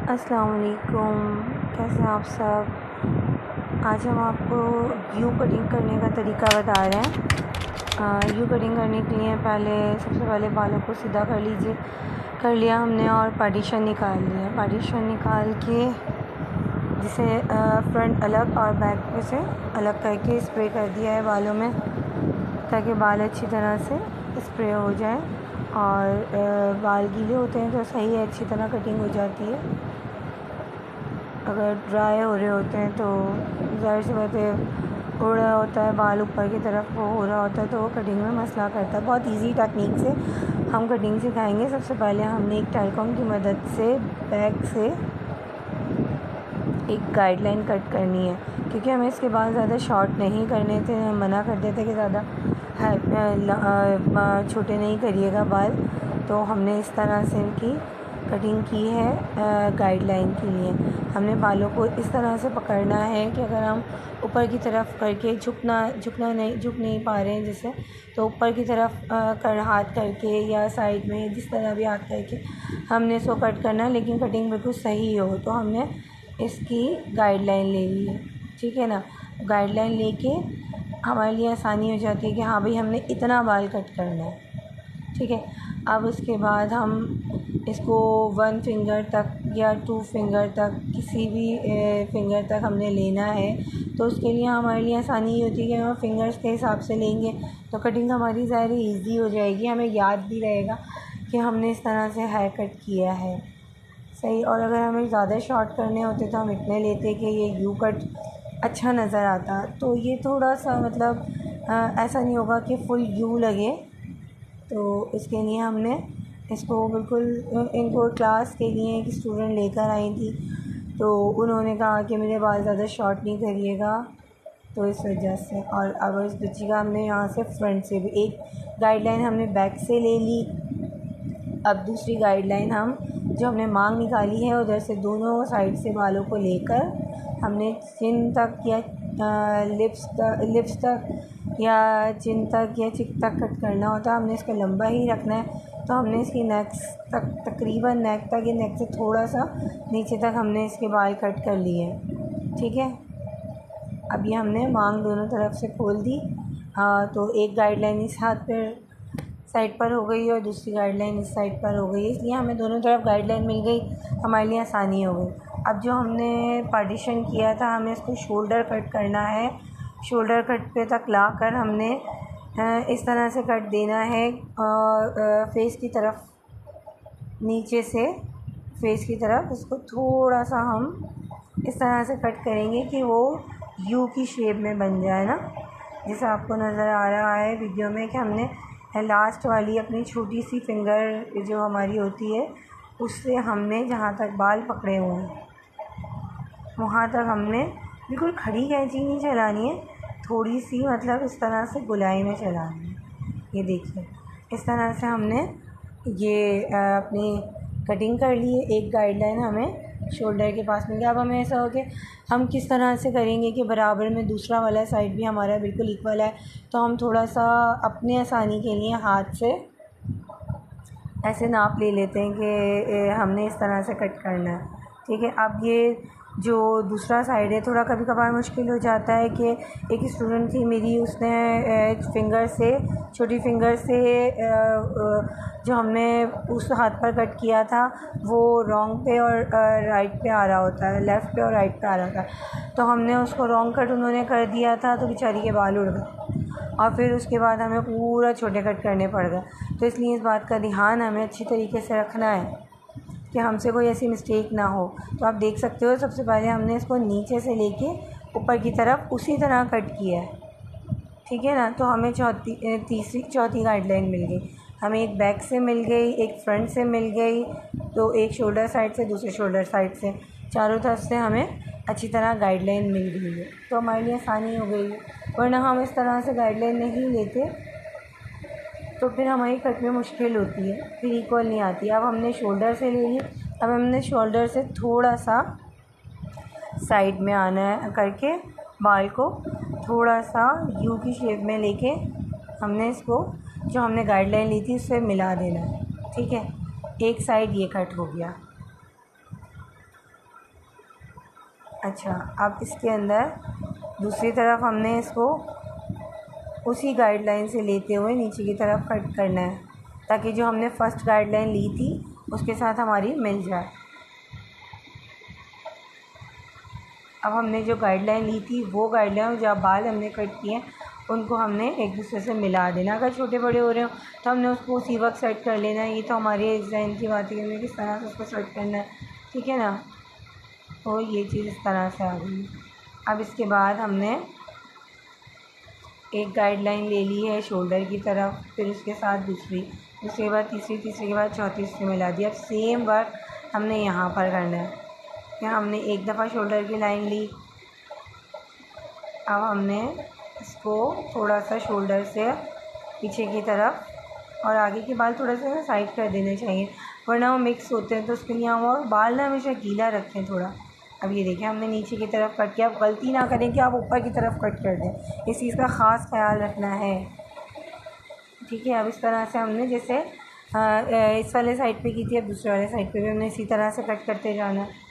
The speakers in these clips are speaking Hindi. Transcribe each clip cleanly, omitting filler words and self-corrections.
अस्सलाम वालेकुम, कैसे हैं आप सब। आज हम आपको यू कटिंग करने का तरीका बता रहे हैं। यू कटिंग करने के लिए सबसे पहले बालों को सीधा कर लिया हमने और पार्टीशन निकाल लिया। पार्टीशन निकाल के जिसे फ्रंट अलग और बैक में से अलग करके स्प्रे कर दिया है बालों में, ताकि बाल अच्छी तरह से स्प्रे हो जाए। और बाल गीले होते हैं तो सही है, अच्छी तरह कटिंग हो जाती है। अगर ड्राई हो रहे होते हैं तो ज़ाहिर सी बात है, उड़ रहा होता है बाल ऊपर की तरफ, वो हो रहा होता है तो वो कटिंग में मसला करता है। बहुत इजी टेक्निक से हम कटिंग सिखाएंगे। सबसे पहले हमने एक टेलकॉम की मदद से बैक से एक गाइडलाइन कट करनी है, क्योंकि हमें इसके बाल ज़्यादा शॉर्ट नहीं करने थे। हम मना कर देते कि ज़्यादा छोटे नहीं करिएगा बाल। तो हमने इस तरह से इनकी कटिंग की है। गाइडलाइन के लिए हमने बालों को इस तरह से पकड़ना है कि अगर हम ऊपर की तरफ करके झुक नहीं पा रहे हैं जैसे, तो ऊपर की तरफ हाथ करके या साइड में जिस तरह भी हाथ करके हमने इसको कट करना है, लेकिन कटिंग बिल्कुल सही हो। तो हमने इसकी गाइडलाइन ले ली है, ठीक है ना। गाइडलाइन लेके हमारे लिए आसानी हो जाती है कि हाँ भाई, हमने इतना बाल कट करना है, ठीक है। अब उसके बाद हम इसको 1 फिंगर तक या 2 फिंगर तक, किसी भी फिंगर तक हमने लेना है। तो उसके लिए हमारे लिए आसानी ये होती है कि हम फिंगर्स के हिसाब से लेंगे तो कटिंग हमारी ज़्यादा ईजी हो जाएगी। हमें याद भी रहेगा कि हमने इस तरह से हेयर कट किया है, सही। और अगर हमें ज़्यादा शॉर्ट करने होते तो हम इतने लेते कि ये यू कट अच्छा नज़र आता। तो ये थोड़ा सा मतलब ऐसा नहीं होगा कि फुल यू लगे। तो इसके लिए हमने इसको बिल्कुल, इनको क्लास के लिए एक स्टूडेंट लेकर आई थी, तो उन्होंने कहा कि मेरे बाल ज़्यादा शॉर्ट नहीं करिएगा, तो इस वजह से। और अब इस बच्ची का हमने यहाँ से फ्रंट से भी एक गाइडलाइन हमने बैक से ले ली। अब दूसरी गाइडलाइन हम जो हमने मांग निकाली है उधर से दोनों साइड से बालों को लेकर हमने चिन तक या लिप्स तक या चिन तक या चिक तक कट करना होता है। हमने इसको लंबा ही रखना है, तो हमने इसकी नेक तक, तकरीबन नेक तक या नेक से थोड़ा सा नीचे तक हमने इसके बाल कट कर लिए, ठीक है। अब ये हमने मांग दोनों तरफ से खोल दी। तो एक गाइडलाइन इस हाथ पर साइड पर हो गई और दूसरी गाइडलाइन इस साइड पर हो गई, इसलिए हमें दोनों तरफ गाइडलाइन मिल गई, हमारे लिए आसानी हो गई। अब जो हमने पार्टीशन किया था, हमें इसको शोल्डर कट करना है। शोल्डर कट पे तक लाकर हमने इस तरह से कट देना है, फेस की तरफ, नीचे से फेस की तरफ इसको थोड़ा सा हम इस तरह से कट करेंगे कि वो यू की शेप में बन जाए ना, जैसा आपको नज़र आ रहा है वीडियो में कि हमने लास्ट वाली अपनी छोटी सी फिंगर जो हमारी होती है उससे हमने जहाँ तक बाल पकड़े हुए हैं वहाँ तक हमने बिल्कुल खड़ी कैंची नहीं चलानी है, थोड़ी सी मतलब इस तरह से गुलाई में चलानी है। ये देखिए, इस तरह से हमने ये अपनी कटिंग कर ली है। एक गाइडलाइन हमें शोल्डर के पास मिल गया। अब हमें ऐसा हो कि हम किस तरह से करेंगे कि बराबर में दूसरा वाला साइड भी हमारा बिल्कुल इक्वल है। तो हम थोड़ा सा अपनी आसानी के लिए हाथ से ऐसे नाप ले लेते हैं कि हमने इस तरह से कट करना है, ठीक है। अब ये जो दूसरा साइड है, थोड़ा कभी कभार मुश्किल हो जाता है कि एक स्टूडेंट थी मेरी, उसने फिंगर से, छोटी फिंगर से जो हमने उस हाथ पर कट किया था वो रॉन्ग पे और राइट पे आ रहा होता है, लेफ़्ट पे और राइट पे आ रहा था। तो हमने उसको रॉन्ग कट उन्होंने कर दिया था, तो बेचारी के बाल उड़ गए और फिर उसके बाद हमें पूरा छोटे कट करने पड़ गए। तो इसलिए इस बात का ध्यान हमें अच्छी तरीके से रखना है कि हमसे कोई ऐसी मिस्टेक ना हो। तो आप देख सकते हो, सबसे पहले हमने इसको नीचे से लेके ऊपर की तरफ उसी तरह कट किया है, ठीक है ना। तो हमें चौथी गाइडलाइन मिल गई। हमें एक बैक से मिल गई, एक फ्रंट से मिल गई, तो एक शोल्डर साइड से, दूसरे शोल्डर साइड से, चारों तरफ से हमें अच्छी तरह गाइडलाइन मिल गई है। तो हमारे लिए आसानी हो गई है, वरना हम इस तरह से गाइडलाइन नहीं लेते तो फिर हमारी कट में मुश्किल होती है, फिर इक्वल नहीं आती। अब हमने शोल्डर से ले ली, अब हमने शोल्डर से थोड़ा सा साइड में आना है करके बाल को थोड़ा सा यू की शेप में लेके हमने इसको जो हमने गाइडलाइन ली थी उससे मिला देना है, ठीक है। एक साइड ये कट हो गया। अच्छा, अब इसके अंदर दूसरी तरफ हमने इसको उसी गाइडलाइन से लेते हुए नीचे की तरफ कट करना है, ताकि जो हमने फ़र्स्ट गाइडलाइन ली थी उसके साथ हमारी मिल जाए। अब हमने जो गाइडलाइन ली थी वो गाइडलाइन जहाँ बाल हमने कट किए उनको हमने एक दूसरे से मिला देना। अगर छोटे बड़े हो रहे हो तो हमने उसको उसी वक्त सेट कर लेना है। ये तो हमारे डिज़ाइन की बात है कि किस तरह से उसको सेट करना है, ठीक है ना। तो ये चीज़ इस तरह से आ गई। अब इसके बाद हमने एक गाइडलाइन ले ली है शोल्डर की तरफ, फिर उसके साथ दूसरी, उसके बाद तीसरी, तीसरे के बाद चौथी से मिला दी। अब सेम वर्क हमने यहाँ पर करना है। यहाँ हमने एक दफ़ा शोल्डर की लाइन ली, अब हमने इसको थोड़ा सा शोल्डर से पीछे की तरफ और आगे के बाल थोड़ा सा साइड कर देने चाहिए, वरना वो मिक्स होते हैं। तो उसके लिए हम और बाल ना हमेशा गीला रखें थोड़ा। अब ये देखिए हमने नीचे की तरफ कट किया। आप गलती ना करें कि आप ऊपर की तरफ कट कर दें, इस चीज़ का ख़ास ख्याल रखना है, ठीक है। अब इस तरह से हमने जैसे इस वाले साइड पे की थी, अब दूसरे वाले साइड पे भी हमने इसी तरह से कट करते जाना है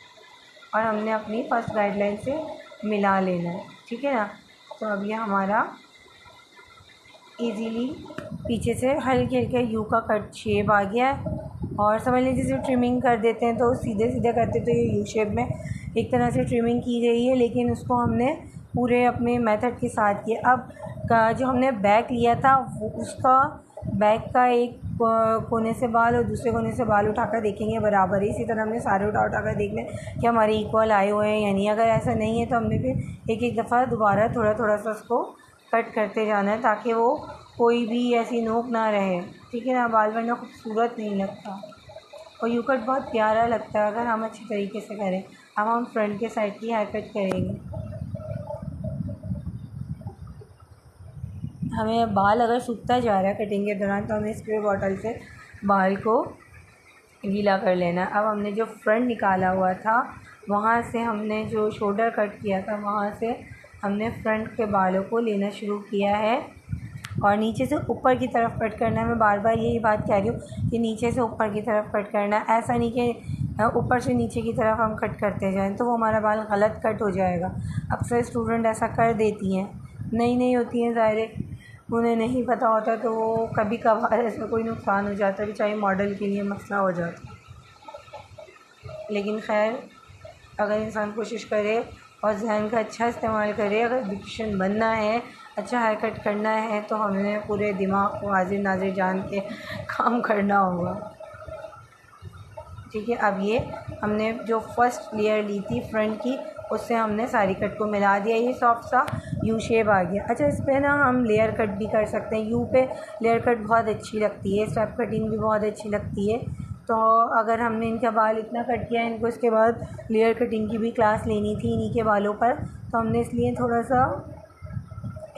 और हमने अपनी फर्स्ट गाइडलाइन से मिला लेना है, ठीक है ना। तो अब ये हमारा इजीली पीछे से हल्के हल्के यू का कट शेप आ गया है। और समझ लीजिए जैसे ट्रिमिंग कर देते हैं तो सीधे सीधे करते तो ये यू शेप में एक तरह से ट्रिमिंग की गई है, लेकिन उसको हमने पूरे अपने मेथड के साथ किया। अब का जो हमने बैक लिया था वो उसका बैक का एक कोने से बाल और दूसरे कोने से बाल उठाकर देखेंगे बराबर है। इसी तरह हमने सारे उठाकर देख लें कि हमारे इक्वल आए हुए हैं या नहीं। अगर ऐसा नहीं है तो हमने फिर एक एक दफ़ा दोबारा थोड़ा थोड़ा सा उसको कट करते जाना है, ताकि वो कोई भी ऐसी नोक ना रहे, ठीक है ना। बाल वरना खूबसूरत नहीं लगता और यू कट बहुत प्यारा लगता है अगर हम अच्छी तरीके से करें। अब हम फ्रंट के साइड की हेयर कट करेंगे। हमें बाल अगर सूखता जा रहा है कटिंग के दौरान तो हमें स्प्रे बॉटल से बाल को गीला कर लेना। अब हमने जो फ्रंट निकाला हुआ था वहाँ से हमने जो शोल्डर कट किया था वहाँ से हमने फ्रंट के बालों को लेना शुरू किया है और नीचे से ऊपर की तरफ कट करना है। मैं बार बार यही बात कह रही हूँ कि नीचे से ऊपर की तरफ कट करना है, ऐसा नहीं कि ऊपर से नीचे की तरफ हम कट करते जाएं तो वो हमारा बाल गलत कट हो जाएगा। अक्सर स्टूडेंट ऐसा कर देती हैं, नई होती हैं, ज़ाहिर उन्हें नहीं पता होता तो वो कभी कभार ऐसा कोई नुकसान हो जाता है, चाहे मॉडल के लिए मसला हो जाता है। लेकिन खैर अगर इंसान कोशिश करे और जहन का अच्छा इस्तेमाल करे, अगर ब्यूटिशियन बनना है, अच्छा हेयर कट करना है तो हमने पूरे दिमाग को हाजिर नाजिर जान के काम करना होगा, ठीक है। अब ये हमने जो फर्स्ट लेयर ली थी फ्रंट की उससे हमने सारी कट को मिला दिया, ये सॉफ्ट सा यू शेप आ गया। अच्छा, इस पर ना हम लेयर कट भी कर सकते हैं। यू पे लेयर कट बहुत अच्छी लगती है, स्टेप कटिंग भी बहुत अच्छी लगती है। तो अगर हमने इनका बाल इतना कट किया है, इनको इसके बाद लेयर कटिंग की भी क्लास लेनी थी इन्हीं के बालों पर, तो हमने इसलिए थोड़ा सा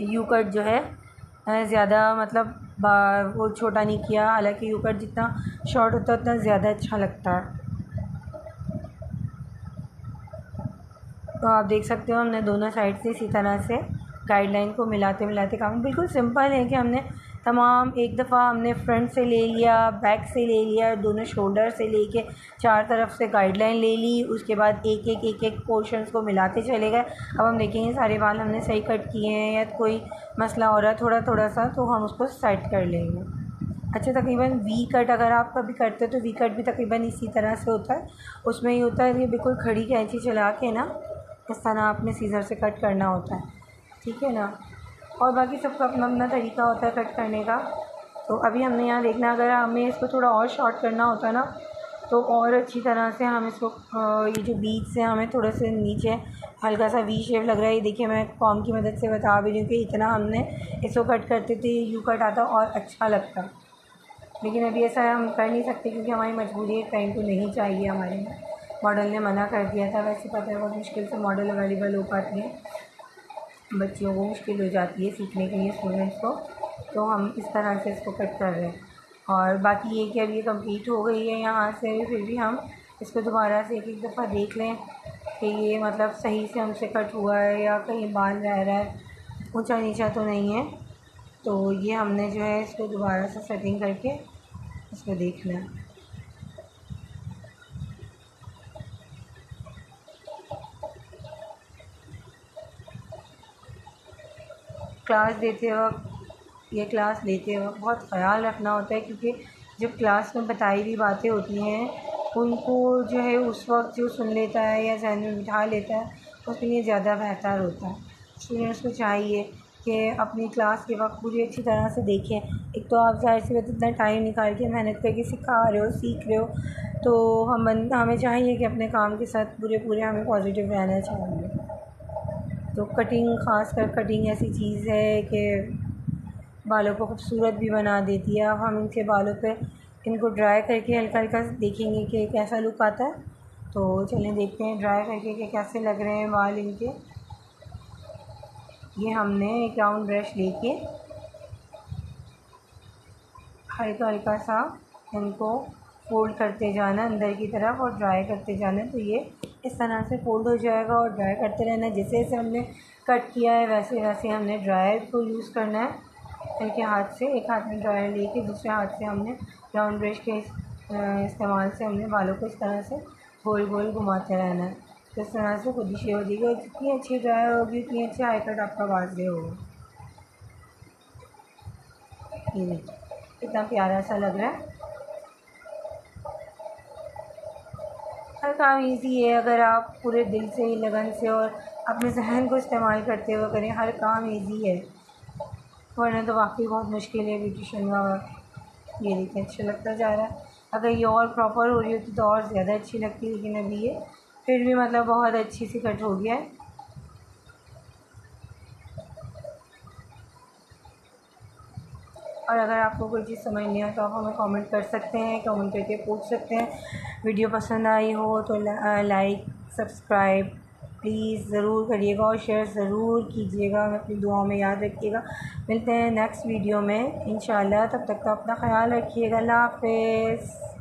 यू कट जो है ज़्यादा मतलब वो छोटा नहीं किया। हालांकि यू कट जितना शॉर्ट होता है उतना ज़्यादा अच्छा लगता है। तो आप देख सकते हो हमने दोनों साइड से इसी तरह से गाइडलाइन को मिलाते मिलाते काम, बिल्कुल सिंपल है कि हमने तमाम एक दफ़ा हमने फ्रंट से ले लिया, बैक से ले लिया, दोनों शोल्डर से लेके चार तरफ से गाइडलाइन ले ली, उसके बाद एक एक पोर्शंस को मिलाते चले गए। अब हम देखेंगे सारे बाल हमने सही कट किए हैं या कोई मसला हो रहा है थोड़ा थोड़ा सा, तो हम उसको सेट कर लेंगे। अच्छा, तकरीबन वी कट अगर आप कभी करते हो तो वी कट भी तकरीबन इसी तरह से होता है। उसमें ये होता है कि बिल्कुल खड़ी कैंची चला के ना इस तरह आपने सीज़र से कट करना होता है, ठीक है ना। और बाकी सबका अपना अपना तरीका होता है कट करने का। तो अभी हमने यहाँ देखना, अगर हमें इसको थोड़ा और शॉर्ट करना होता है ना तो और अच्छी तरह से हम इसको ये जो बीच से हमें थोड़ा से नीचे हल्का सा वी शेप लग रहा है, ये देखिए मैं कॉम की मदद से बता भी रही हूँ कि इतना हमने इसको कट करते थे यू कट आता और अच्छा लगता। लेकिन अभी ऐसा हम कर नहीं सकते क्योंकि हमारी मजबूरी है, टाइम तो नहीं चाहिए हमारे, मॉडल ने मना कर दिया था। वैसे पता है बहुत मुश्किल से मॉडल अवेलेबल हो पाती है, बच्चियों को मुश्किल हो जाती है सीखने के लिए, स्टूडेंट्स को। तो हम इस तरह से इसको कट कर रहे हैं। और बाकी ये कि अब ये कंप्लीट हो गई है यहाँ से, फिर भी हम इसको दोबारा से एक दफ़ा देख लें कि ये मतलब सही से हमसे कट हुआ है या कहीं बाल रह रहा है, ऊंचा नीचा तो नहीं है। तो ये हमने जो है इसको दोबारा से सेटिंग करके इसको देखना है। क्लास देते वक्त या क्लास लेते वक्त बहुत ख़याल रखना होता है, क्योंकि जब क्लास में बताई हुई बातें होती हैं उनको जो है उस वक्त जो सुन लेता है या ज़हन में बिठा लेता है उसके लिए ज़्यादा बेहतर होता है। स्टूडेंट्स को चाहिए कि अपनी क्लास के वक्त पूरी अच्छी तरह से देखें। एक तो आप ज़ाहिर सी बात इतना टाइम निकाल के मेहनत करके सिखा रहे हो, सीख रहे हो, तो हमें चाहिए कि अपने काम के साथ पूरे हमें पॉजिटिव रहना चाहिए। तो कटिंग, ख़ास कर कटिंग ऐसी चीज़ है कि बालों को खूबसूरत भी बना देती है। अब हम इनके बालों पे इनको ड्राई करके हल्का हल्का देखेंगे कि कैसा लुक आता है। तो चलें देखते हैं ड्राई करके कि कैसे लग रहे हैं बाल इनके। ये हमने एक राउंड ब्रश लेके हल्का हल्का सा इनको फोल्ड करते जाना अंदर की तरफ और ड्राई करते जाना। तो ये इस तरह से फोल्ड हो जाएगा और ड्राई करते रहना। जैसे जैसे हमने कट किया है वैसे वैसे हमने ड्रायर को यूज़ करना है। हल्के हाथ से, एक हाथ में ड्रायर लेके दूसरे हाथ से हमने राउंड ब्रश के इस्तेमाल से हमने बालों को इस तरह से गोल गोल घुमाते रहना है। तो इस तरह से खुद ही शेप हो जाएगी और जितनी अच्छी ड्राई होगी उतनी अच्छी हाई कट आपका वाज़ेह होगा। ये देखिए कितना प्यारा सा लग रहा है। हर काम इजी है अगर आप पूरे दिल से, लगन से और अपने जहन को इस्तेमाल करते हुए करें। हर काम इजी है, वरना तो वाकई बहुत मुश्किल है ब्यूटिशियन का। ये देखिए अच्छा लगता जा रहा है। अगर ये और प्रॉपर हो रही होती तो और ज़्यादा अच्छी लगती, लेकिन अभी ये फिर भी मतलब बहुत अच्छी सी कट हो गया है। और अगर आपको कोई चीज़ समझ नहीं आए तो आप हमें कमेंट कर सकते हैं, कमेंट करके पूछ सकते हैं। वीडियो पसंद आई हो तो लाइक सब्सक्राइब प्लीज़ ज़रूर करिएगा और शेयर ज़रूर कीजिएगा। अपनी दुआओं में याद रखिएगा। मिलते हैं नेक्स्ट वीडियो में इंशाल्लाह। तब तक तो अपना ख़याल रखिएगा। अल्लाह हाफ़िज़।